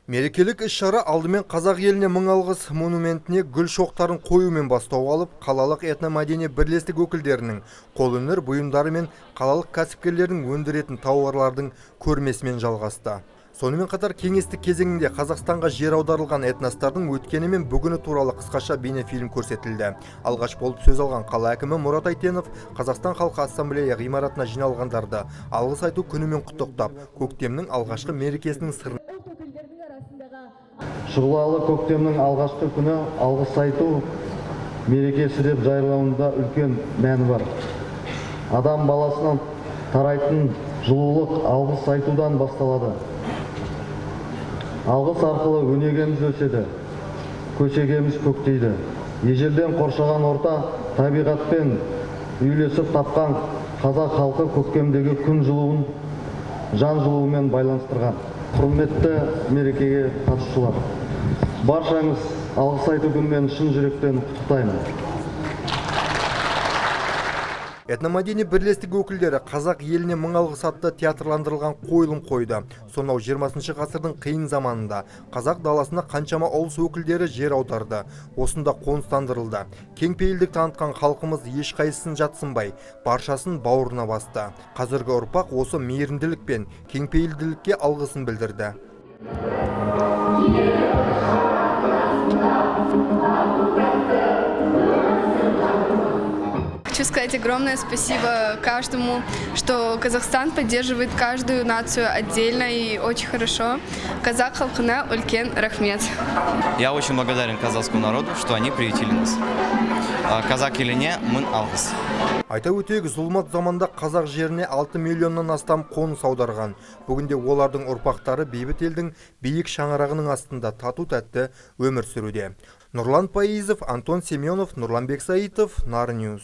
Мерекелік іс-шара алдымен қазақ еліне мың алғыс монументіне гүл шоқтарын қоюмен бастау алып, қалалық этномәдени бірлестік өкілдерінің қолөнер бұйымдары мен қалалық кәсіпкерлердің өндіретін тауарлардың көрмесімен жалғасты. Сонымен қатар кеңестік кезеңінде Қазақстанға жер аударылған этностардың өткені мен бүгіні туралы қысқаша бейнефильм көрсетілді. Алғаш болып сөз алған қала әкімі Мұрат Айтенов Қазақстан халқы ассамблея ғимаратына жиналғандарды алғыс айту күнімен құттықтап, көктемнің алғашқы мерекесінің сырын Шұғылалы көктемнің алғашқы күні алғыс айту мерекесі деп жариялауында үлкен мәні бар. Адам баласынан тарайтын жылулық алғыс айтудан басталады. Алғыс арқылы өнегеміз өседі, көшегеміз көктейді. Ежелден қоршаған орта табиғатпен үйлесіп тапқан қазақ халқы көктемдегі күн жылуын жан жылуымен байланыстырған. Құрметті мерекеге қатысушылар, баршаңыз алғыс айту күнімен шын жүректен құттықтаймын. Этномәдени бірлестік өкілдері қазақ еліне мың алғыс атты театрландырылған қойылым қойды. Сонау 20 ғасырдың қиын заманында қазақ даласына қаншама ұлыс өкілдері жер аударды, осында қоныстандырылды. Кеңпейілдік танытқан халқымыз ешқайсысын жатсынбай, баршасын бауырына басты. Қазіргі ұрпақ осы мейірімділік пен кеңпейілділікке алғысын білдірді. Хочу сказать огромное спасибо каждому, что Казахстан поддерживает каждую нацию отдельно и очень хорошо. Казах халқына үлкен рахмет. Я очень благодарен казахскому народу, что они приютили нас. Казак еліне мың алғыс. Айта өтейік, зұлмат заманда қазақ жеріне 6 миллионнан астам қоныс аударған. Бүгінде олардың ұрпақтары бейбіт елдің биік шаңырағының астында тату-тәтті өмір сүруде. Нұрлан Пайызов, Антон Семенов, Нұрланбек Саитов, Нары Ньюс.